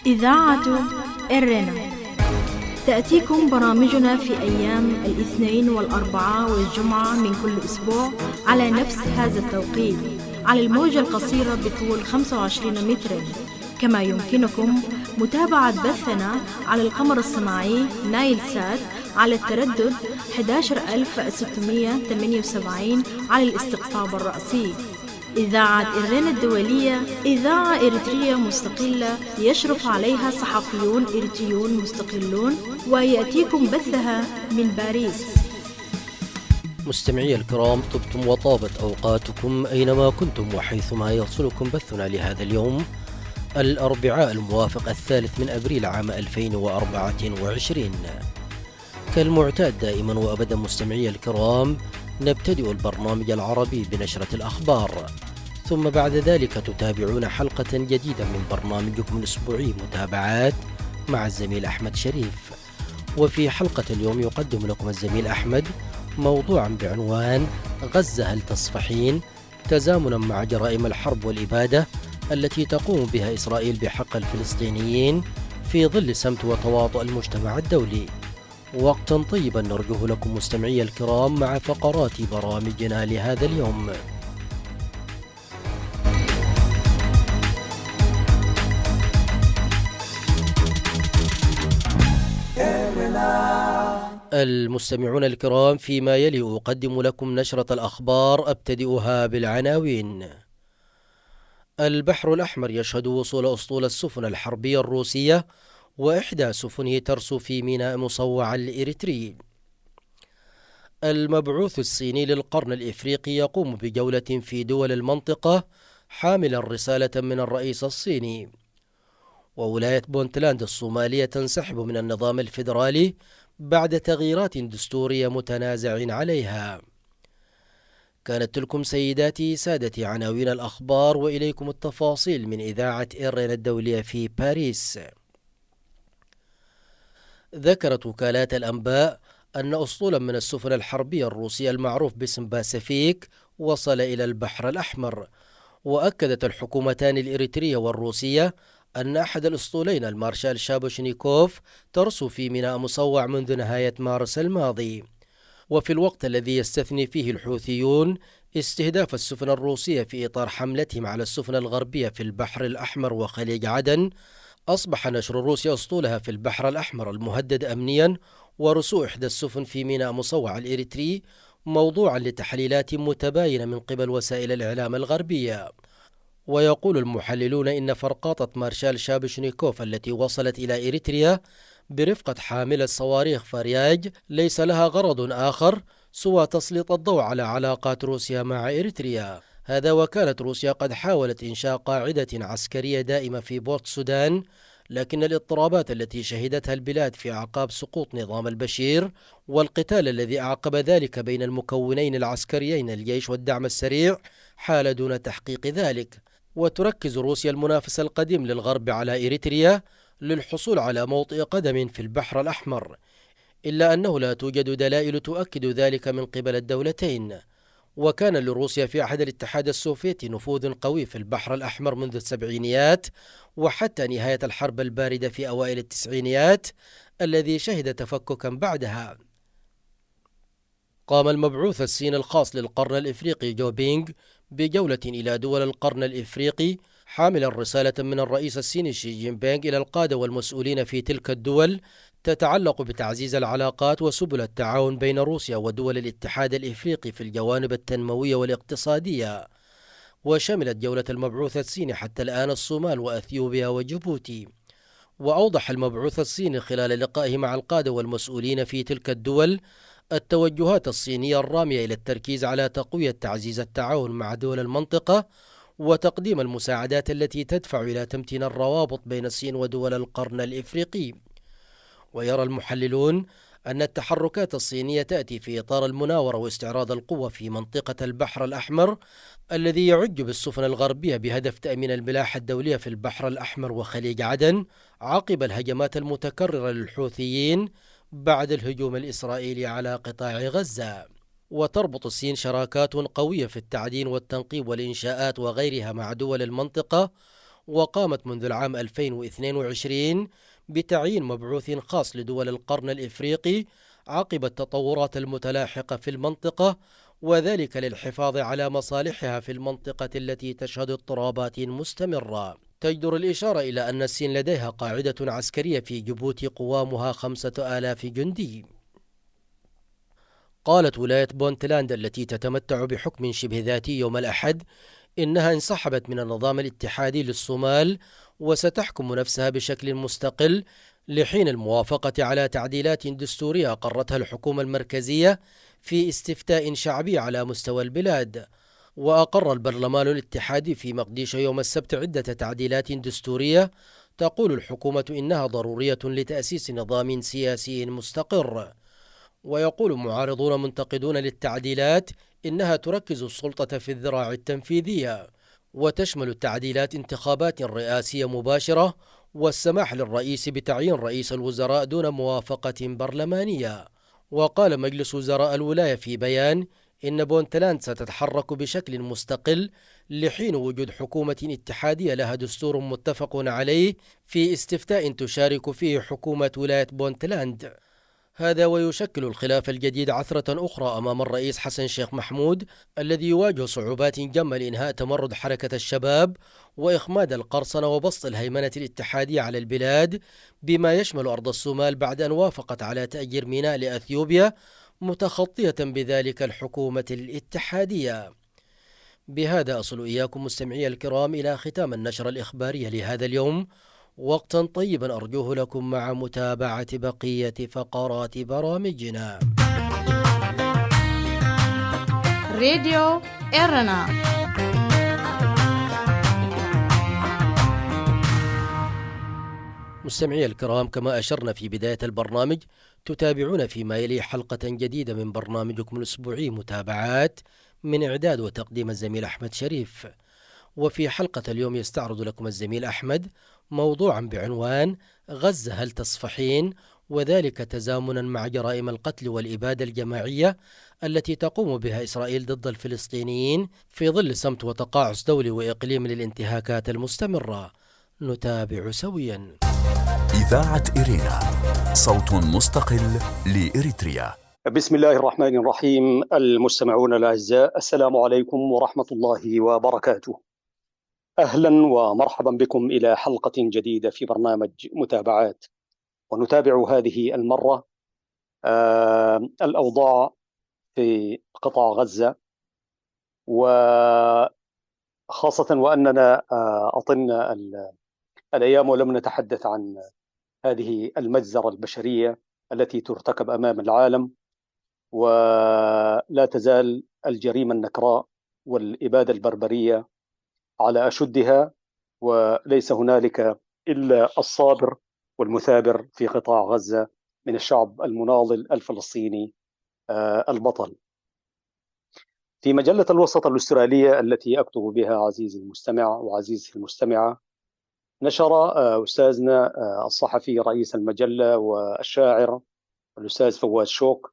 إذاعة إرنا تأتيكم برامجنا في أيام الاثنين والأربعاء والجمعة من كل أسبوع على نفس هذا التوقيت على الموجة القصيرة بطول 25 مترا. كما يمكنكم متابعة بثنا على القمر الصناعي نايل سات على التردد 11678 على الاستقطاب الرأسي. إذاعة إرنا الدولية إذاعة إريترية مستقلة يشرف عليها صحفيون إريتريون مستقلون، ويأتيكم بثها من باريس. مستمعي الكرام، طبتم وطابت أوقاتكم أينما كنتم وحيثما يصلكم بثنا لهذا اليوم الأربعاء الموافق 3 أبريل عام 2024. كالمعتاد دائما وأبدا مستمعي الكرام، نبتدئ البرنامج العربي بنشرة الأخبار، ثم بعد ذلك تتابعون حلقة جديدة من برنامجكم الأسبوعي متابعات مع الزميل أحمد شريف. وفي حلقة اليوم يقدم لكم الزميل أحمد موضوعا بعنوان غزة هل تصفحين، تزامنا مع جرائم الحرب والإبادة التي تقوم بها إسرائيل بحق الفلسطينيين في ظل سمت وتواطؤ المجتمع الدولي. وقتا طيبا نرجوه لكم مستمعي الكرام مع فقرات برامجنا لهذا اليوم. المستمعون الكرام، فيما يلي أقدم لكم نشرة الأخبار، أبتدئها بالعناوين. البحر الأحمر يشهد وصول أسطول السفن الحربية الروسية وإحدى سفنه ترسو في ميناء مصوع الإريتري. المبعوث الصيني للقرن الإفريقي يقوم بجولة في دول المنطقة حاملا رسالة من الرئيس الصيني. وولاية بونتلاند الصومالية تنسحب من النظام الفيدرالي بعد تغييرات دستورية متنازع عليها. كانت تلكم سيداتي سادتي عناوين الأخبار، وإليكم التفاصيل من إذاعة إرنا الدولية في باريس. ذكرت وكالات الأنباء أن أسطولا من السفن الحربية الروسية المعروف باسم باسيفيك وصل إلى البحر الأحمر. وأكدت الحكومتان الإريترية والروسية أن أحد الأسطولين المارشال شابوشنيكوف ترسو في ميناء مصوع منذ نهاية مارس الماضي. وفي الوقت الذي يستثني فيه الحوثيون استهداف السفن الروسية في إطار حملتهم على السفن الغربية في البحر الأحمر وخليج عدن، أصبح نشر روسيا أسطولها في البحر الأحمر المهدد أمنيا ورسو إحدى السفن في ميناء مصوع الإريتري موضوعا لتحليلات متباينة من قبل وسائل الإعلام الغربية. ويقول المحللون إن فرقاطة مارشال شابشنيكوف التي وصلت إلى إريتريا برفقة حاملة صواريخ فرياج ليس لها غرض آخر سوى تسليط الضوء على علاقات روسيا مع إريتريا. هذا وكانت روسيا قد حاولت إنشاء قاعدة عسكرية دائمة في بورت سودان، لكن الاضطرابات التي شهدتها البلاد في أعقاب سقوط نظام البشير والقتال الذي أعقب ذلك بين المكونين العسكريين الجيش والدعم السريع حال دون تحقيق ذلك. وتركز روسيا المنافس القديم للغرب على إريتريا للحصول على موطئ قدم في البحر الأحمر، إلا أنه لا توجد دلائل تؤكد ذلك من قبل الدولتين. وكان لروسيا في عهد الاتحاد السوفيتي نفوذ قوي في البحر الأحمر منذ السبعينيات وحتى نهاية الحرب الباردة في أوائل التسعينيات الذي شهد تفككا بعدها. قام المبعوث الصيني الخاص للقرن الإفريقي جو بينغ بجولة إلى دول القرن الإفريقي حاملا رسالة من الرئيس الصيني شي جين بينغ إلى القادة والمسؤولين في تلك الدول تتعلق بتعزيز العلاقات وسبل التعاون بين روسيا ودول الاتحاد الإفريقي في الجوانب التنموية والاقتصادية. وشملت جولة المبعوث الصيني حتى الآن الصومال وأثيوبيا وجيبوتي. وأوضح المبعوث الصيني خلال لقائه مع القادة والمسؤولين في تلك الدول التوجهات الصينية الرامية إلى التركيز على تقوية تعزيز التعاون مع دول المنطقة وتقديم المساعدات التي تدفع إلى تمتين الروابط بين الصين ودول القرن الإفريقي. ويرى المحللون أن التحركات الصينية تأتي في إطار المناورة واستعراض القوة في منطقة البحر الأحمر الذي يعج بالسفن الغربية بهدف تأمين الملاحة الدولية في البحر الأحمر وخليج عدن عقب الهجمات المتكررة للحوثيين بعد الهجوم الإسرائيلي على قطاع غزة. وتربط الصين شراكات قوية في التعدين والتنقيب والإنشاءات وغيرها مع دول المنطقة وقامت منذ العام 2022 بتعيين مبعوث خاص لدول القرن الإفريقي عقب التطورات المتلاحقة في المنطقة، وذلك للحفاظ على مصالحها في المنطقة التي تشهد اضطرابات مستمرة. تجدر الإشارة إلى أن الصين لديها قاعدة عسكرية في جيبوتي قوامها 5000 جندي. قالت ولاية بونتلاند التي تتمتع بحكم شبه ذاتي يوم الأحد إنها انسحبت من النظام الاتحادي للصومال وستحكم نفسها بشكل مستقل لحين الموافقة على تعديلات دستورية أقرتها الحكومة المركزية في استفتاء شعبي على مستوى البلاد. وأقر البرلمان الاتحادي في مقديشو يوم السبت عدة تعديلات دستورية تقول الحكومة إنها ضرورية لتأسيس نظام سياسي مستقر. ويقول معارضون منتقدون للتعديلات إنها تركز السلطة في الذراع التنفيذية، وتشمل التعديلات انتخابات رئاسية مباشرة والسماح للرئيس بتعيين رئيس الوزراء دون موافقة برلمانية. وقال مجلس وزراء الولاية في بيان إن بونتلاند ستتحرك بشكل مستقل لحين وجود حكومة اتحادية لها دستور متفق عليه في استفتاء تشارك فيه حكومة ولاية بونتلاند. هذا ويشكل الخلاف الجديد عثرة أخرى أمام الرئيس حسن شيخ محمود الذي يواجه صعوبات جمة لإنهاء تمرد حركة الشباب وإخماد القرصنة وبسط الهيمنة الاتحادية على البلاد بما يشمل أرض الصومال بعد أن وافقت على تأجير ميناء لأثيوبيا متخطية بذلك الحكومة الاتحادية. بهذا أصل إياكم مستمعي الكرام إلى ختام النشرة الإخبارية لهذا اليوم. وقتا طيبا أرجوه لكم مع متابعة بقية فقرات برامجنا. راديو إيرنا. مستمعي الكرام، كما أشرنا في بداية البرنامج تتابعون فيما يلي حلقة جديدة من برنامجكم الأسبوعي متابعات من إعداد وتقديم الزميل أحمد شريف. وفي حلقة اليوم يستعرض لكم الزميل أحمد موضوعا بعنوان غزة هل تصفحين، وذلك تزامنا مع جرائم القتل والإبادة الجماعية التي تقوم بها إسرائيل ضد الفلسطينيين في ظل صمت وتقاعس دولي وإقليمي للانتهاكات المستمرة. نتابع سويا. إذاعة إيرينا، صوت مستقل لإريتريا. بسم الله الرحمن الرحيم. المستمعون الأعزاء، السلام عليكم ورحمة الله وبركاته. أهلا ومرحبا بكم إلى حلقة جديدة في برنامج متابعات. ونتابع هذه المرة الأوضاع في قطاع غزة، وخاصة وأننا أطلنا الأيام ولم نتحدث عن هذه المجزرة البشرية التي ترتكب أمام العالم، ولا تزال الجريمة النكراء والإبادة البربرية على أشدها، وليس هنالك إلا الصابر والمثابر في قطاع غزة من الشعب المناضل الفلسطيني البطل. في مجلة الوسط الأسترالية التي أكتب بها عزيزي المستمع وعزيزتي المستمعة، نشر أستاذنا الصحفي رئيس المجلة والشاعر الأستاذ فواز شوق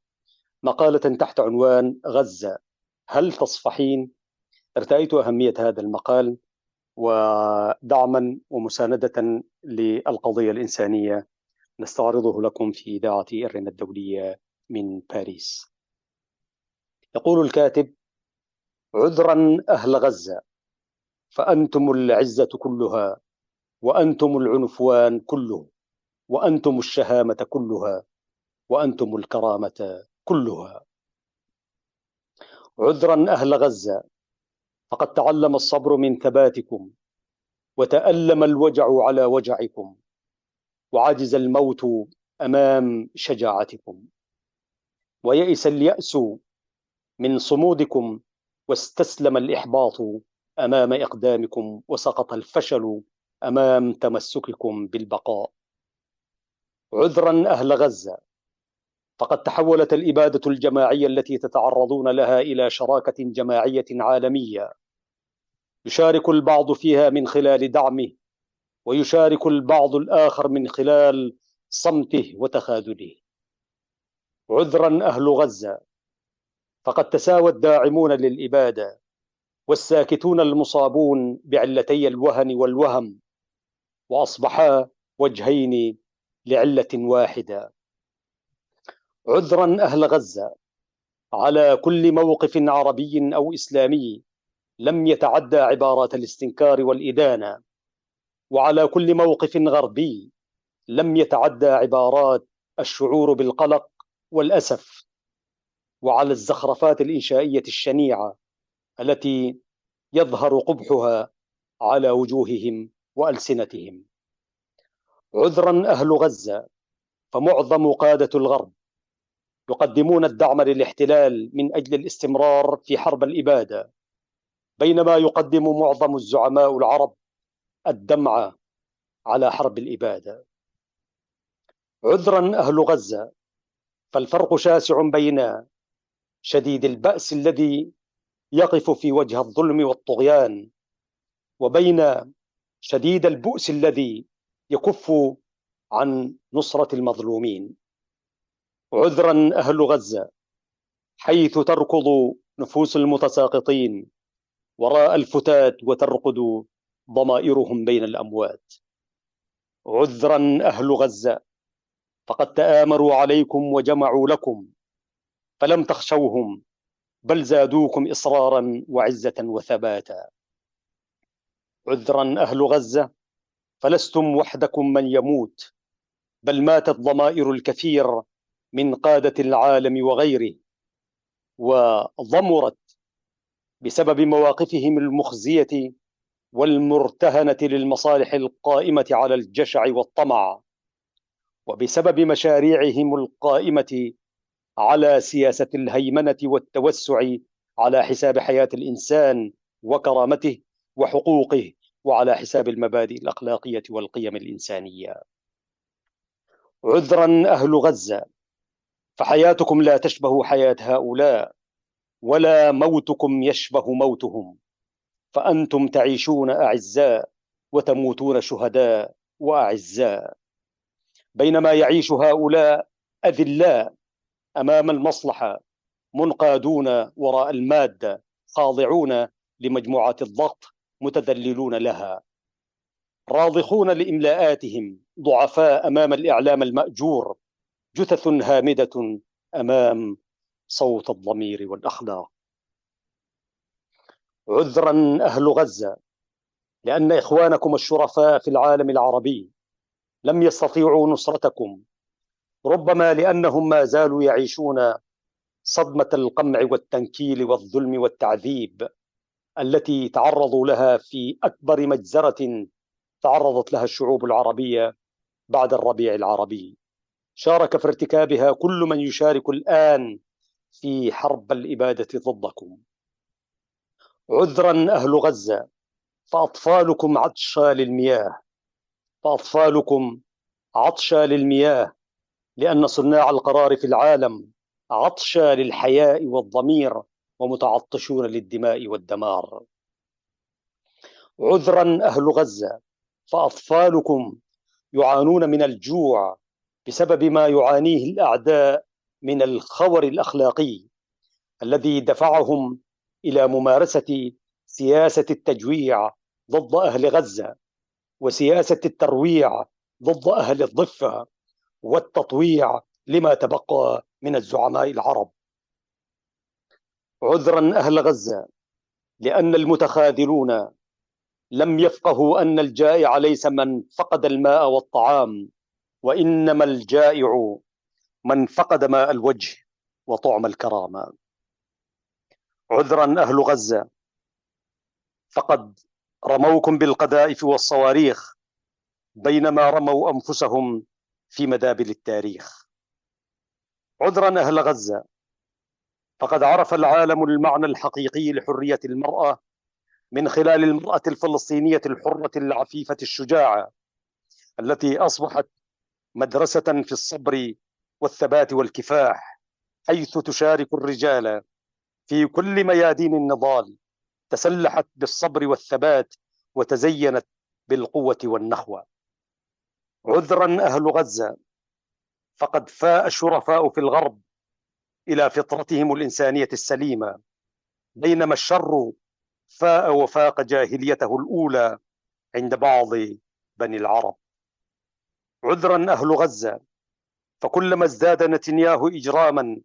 مقالة تحت عنوان غزة هل تصفحين. ارتأيت أهمية هذا المقال ودعما ومساندة للقضية الإنسانية نستعرضه لكم في إذاعة إيرنا الدولية من باريس. يقول الكاتب: عذرا أهل غزة، فأنتم العزة كلها، وأنتم العنفوان كله، وأنتم الشهامة كلها، وأنتم الكرامة كلها. عذرا أهل غزة، فقد تعلم الصبر من ثباتكم، وتألم الوجع على وجعكم، وعجز الموت أمام شجاعتكم، ويئس اليأس من صمودكم، واستسلم الإحباط أمام إقدامكم، وسقط الفشل أمام تمسككم بالبقاء. عذرا أهل غزة، فقد تحولت الإبادة الجماعية التي تتعرضون لها إلى شراكة جماعية عالمية، يشارك البعض فيها من خلال دعمه، ويشارك البعض الآخر من خلال صمته وتخاذله. عذرا أهل غزة، فقد تساوى الداعمون للإبادة والساكتون المصابون بعلتي الوهن والوهم وأصبحا وجهين لعلة واحدة. عذرا أهل غزة على كل موقف عربي أو إسلامي لم يتعدى عبارات الاستنكار والإدانة، وعلى كل موقف غربي لم يتعدى عبارات الشعور بالقلق والأسف، وعلى الزخرفات الإنشائية الشنيعة التي يظهر قبحها على وجوههم وألسنتهم. عذرا أهل غزة، فمعظم قادة الغرب يقدمون الدعم للاحتلال من أجل الاستمرار في حرب الإبادة، بينما يقدم معظم الزعماء العرب الدمع على حرب الإبادة. عذرا أهل غزة، فالفرق شاسع بين شديد البأس الذي يقف في وجه الظلم والطغيان وبين شديد البؤس الذي يكف عن نصرة المظلومين. عذرا أهل غزة، حيث تركض نفوس المتساقطين وراء الفتات وترقد ضمائرهم بين الأموات. عذرا أهل غزة، فقد تآمروا عليكم وجمعوا لكم فلم تخشوهم، بل زادوكم إصرارا وعزة وثباتا. عذرا أهل غزة، فلستم وحدكم من يموت، بل ماتت ضمائر الكثير من قادة العالم وغيره، وضمرت بسبب مواقفهم المخزية والمرتهنة للمصالح القائمة على الجشع والطمع، وبسبب مشاريعهم القائمة على سياسة الهيمنة والتوسع على حساب حياة الإنسان وكرامته وحقوقه، وعلى حساب المبادئ الأخلاقية والقيم الإنسانية. عذرا أهل غزة، فحياتكم لا تشبه حياة هؤلاء، ولا موتكم يشبه موتهم، فأنتم تعيشون أعزاء وتموتون شهداء وأعزاء، بينما يعيش هؤلاء أذلاء أمام المصلحة، منقادون وراء المادة، خاضعون لمجموعات الضغط، متذللون لها، راضخون لإملاءاتهم، ضعفاء أمام الإعلام المأجور، جثث هامدة أمام صوت الضمير والأخلاق. عذرا أهل غزة، لأن إخوانكم الشرفاء في العالم العربي لم يستطيعوا نصرتكم، ربما لأنهم ما زالوا يعيشون صدمة القمع والتنكيل والظلم والتعذيب التي تعرضوا لها في أكبر مجزرة تعرضت لها الشعوب العربية بعد الربيع العربي. شارك في ارتكابها كل من يشارك الآن في حرب الإبادة ضدكم. عذرا أهل غزة، فأطفالكم عطشى للمياه، لأن صناع القرار في العالم عطشى للحياء والضمير، ومتعطشون للدماء والدمار. عذرا أهل غزة، فأطفالكم يعانون من الجوع بسبب ما يعانيه الأعداء من الخور الأخلاقي الذي دفعهم إلى ممارسة سياسة التجويع ضد أهل غزة، وسياسة الترويع ضد أهل الضفة، والتطويع لما تبقى من الزعماء العرب. عذرا أهل غزة، لأن المتخاذلون لم يفقهوا أن الجائع ليس من فقد الماء والطعام، وإنما الجائع من فقد ماء الوجه وطعم الكرامة. عذرا أهل غزة، فقد رموكم بالقذائف والصواريخ بينما رموا أنفسهم في مدابل التاريخ. عذرا أهل غزة، فقد عرف العالم المعنى الحقيقي لحرية المرأة من خلال المرأة الفلسطينية الحرة العفيفة الشجاعة التي أصبحت مدرسة في الصبر والثبات والكفاح، حيث تشارك الرجال في كل ميادين النضال، تسلحت بالصبر والثبات وتزينت بالقوة والنخوة. عذرا أهل غزة، فقد فاء الشرفاء في الغرب إلى فطرتهم الإنسانية السليمة، بينما الشر فاء وفاق جاهليته الأولى عند بعض بني العرب. عذرا أهل غزة، فكلما ازداد نتنياهو إجراما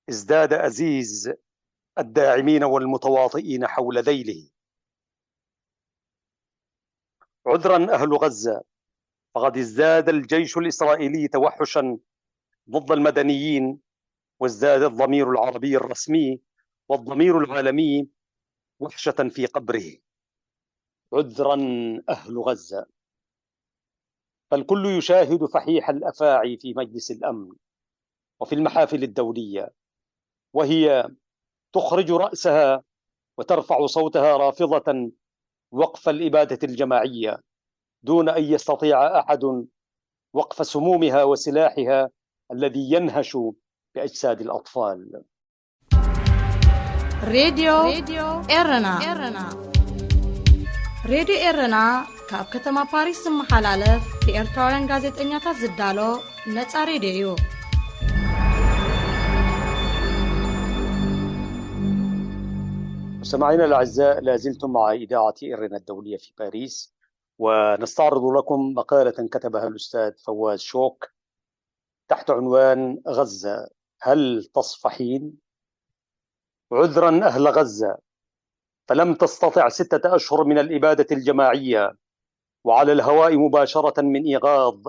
ازداد أزيز الداعمين والمتواطئين حول ذيله. عذرا أهل غزة، فقد ازداد الجيش الإسرائيلي توحشا ضد المدنيين، وازداد الضمير العربي الرسمي والضمير العالمي وحشة في قبره. عذرا أهل غزة، فالكل يشاهد فحيح الأفاعي في مجلس الأمن وفي المحافل الدولية، وهي تخرج رأسها وترفع صوتها رافضة وقف الإبادة الجماعية، دون أن يستطيع أحد وقف سمومها وسلاحها الذي ينهش بأجساد الأطفال. راديو إيرنا راديو إيرنا كاب كتما باريس محلالف بإرتوران غازيتنياتا زدالو نتا راديو. مستمعينا الأعزاء، لازلتم مع إذاعة إيرنا الدولية في باريس، ونستعرض لكم مقالة كتبها الأستاذ فواز شوك تحت عنوان غزة هل تصفحين؟ عذرا أهل غزة، فلم تستطع 6 أشهر من الإبادة الجماعية وعلى الهواء مباشرة من إيغاظ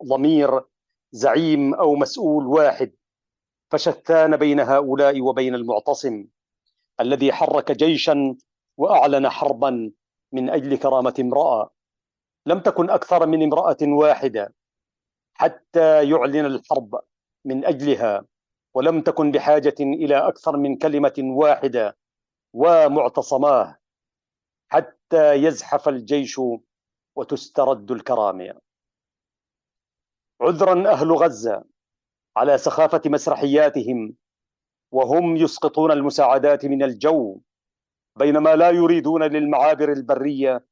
ضمير زعيم أو مسؤول واحد، فشتان بين هؤلاء وبين المعتصم الذي حرك جيشا وأعلن حربا من أجل كرامة امرأة لم تكن أكثر من امرأة واحدة حتى يعلن الحرب من أجلها، ولم تكن بحاجة إلى أكثر من كلمة واحدة ومعتصماه حتى يزحف الجيش وتسترد الكرامة. عذرا أهل غزة على سخافة مسرحياتهم وهم يسقطون المساعدات من الجو، بينما لا يريدون للمعابر البرية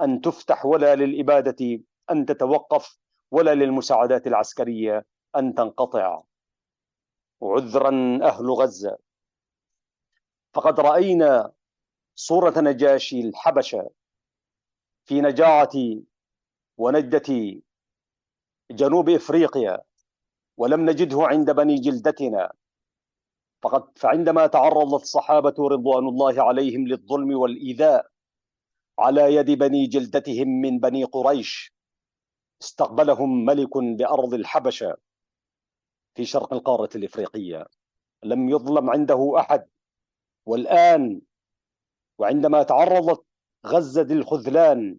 أن تفتح ولا للإبادة أن تتوقف ولا للمساعدات العسكرية أن تنقطع. عذرا أهل غزة، فقد رأينا صورة نجاشي الحبشة في نجاعة ونجدة جنوب إفريقيا ولم نجده عند بني جلدتنا، فعندما تعرض الصحابة رضوان الله عليهم للظلم والإيذاء على يد بني جلدتهم من بني قريش، استقبلهم ملك بأرض الحبشة في شرق القارة الإفريقية، لم يظلم عنده أحد. والآن وعندما تعرضت غزة للخذلان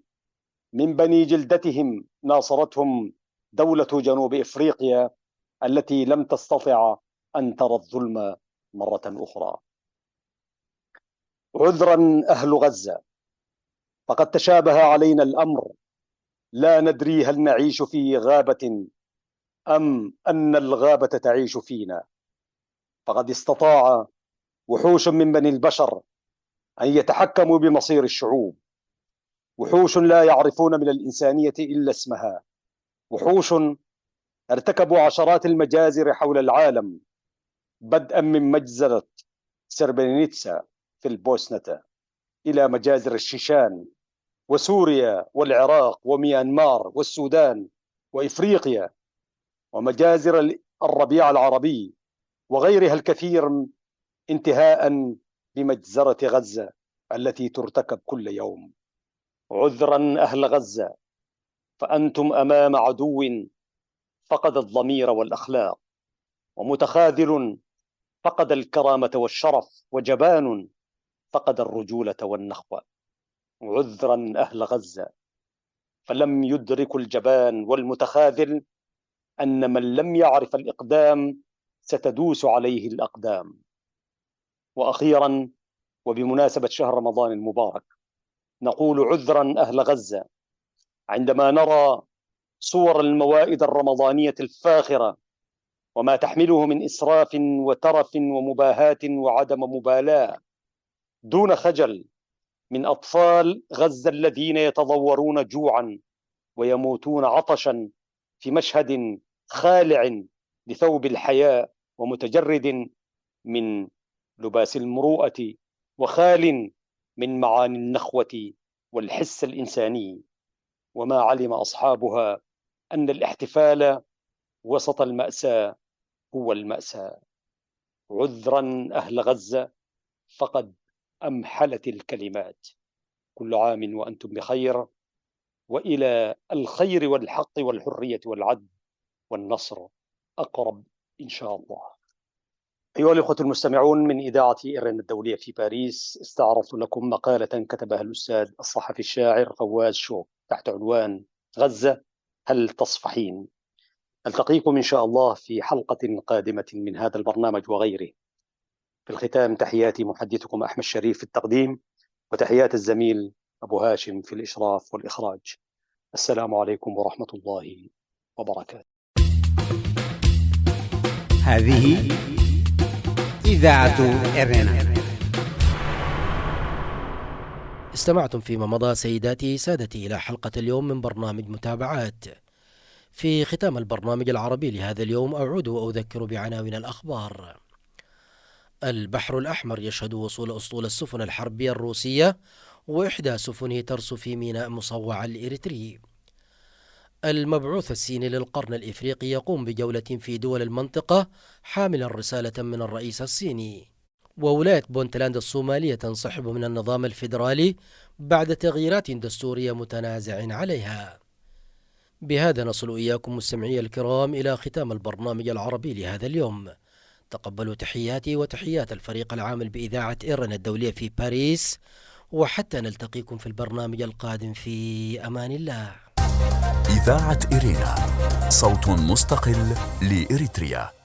من بني جلدتهم، ناصرتهم دولة جنوب إفريقيا التي لم تستطع أن ترى الظلم مرة أخرى. عذرا أهل غزة، فقد تشابه علينا الأمر، لا ندري هل نعيش في غابة أم أن الغابة تعيش فينا. فقد استطاع وحوش من بني البشر أن يتحكموا بمصير الشعوب، وحوش لا يعرفون من الإنسانية إلا اسمها، وحوش ارتكبوا عشرات المجازر حول العالم، بدءا من مجزرة سربرينيتسا في البوسنة إلى مجازر الشيشان وسوريا والعراق وميانمار والسودان وإفريقيا، ومجازر الربيع العربي وغيرها الكثير، انتهاء بمجزرة غزة التي ترتكب كل يوم. عذرا أهل غزة، فأنتم أمام عدو فقد الضمير والأخلاق، ومتخاذل فقد الكرامة والشرف، وجبان فقد الرجولة والنخوة. عذرا أهل غزة، فلم يدرك الجبان والمتخاذل أن من لم يعرف الإقدام ستدوس عليه الأقدام. وأخيرا، وبمناسبة شهر رمضان المبارك، نقول عذرا أهل غزة عندما نرى صور الموائد الرمضانية الفاخرة وما تحمله من إسراف وترف ومباهاة وعدم مبالاة دون خجل من أطفال غزة الذين يتضورون جوعا ويموتون عطشا في مشهد خالع لثوب الحياء ومتجرد من لباس المروءة وخال من معاني النخوة والحس الإنساني. وما علم أصحابها أن الاحتفال وسط المأساة هو المأساة. عذرا أهل غزة، فقد أمحلت الكلمات. كل عام وأنتم بخير، وإلى الخير والحق والحرية والعدل والنصر أقرب إن شاء الله. أيها الأخوة المستمعون، من إذاعة إيران الدولية في باريس استعرضت لكم مقالة كتبها الأستاذ الصحفي الشاعر فواز شوق تحت عنوان غزة هل تصفحين؟ نلتقيكم إن شاء الله في حلقة قادمة من هذا البرنامج وغيره. في الختام تحياتي محدثكم أحمد شريف في التقديم، وتحيات الزميل أبو هاشم في الإشراف والإخراج. السلام عليكم ورحمة الله وبركاته. هذه إذاعة إيرنا. استمعتم فيما مضى سيداتي سادتي إلى حلقة اليوم من برنامج متابعات. في ختام البرنامج العربي لهذا اليوم أعود وأذكر بعناوين الأخبار. البحر الأحمر يشهد وصول أسطول السفن الحربية الروسية، وإحدى سفنه ترسو في ميناء مصوع الإريتري. المبعوث الصيني للقرن الإفريقي يقوم بجولة في دول المنطقة حاملا رسالة من الرئيس الصيني. وولاية بونتلاند الصومالية تنسحب من النظام الفيدرالي بعد تغييرات دستورية متنازع عليها. بهذا نصل إياكم مستمعي الكرام إلى ختام البرنامج العربي لهذا اليوم. تقبلوا تحياتي وتحيات الفريق العامل بإذاعة إيرنا الدولية في باريس، وحتى نلتقيكم في البرنامج القادم في أمان الله. إذاعة إيرنا، صوت مستقل لإريتريا.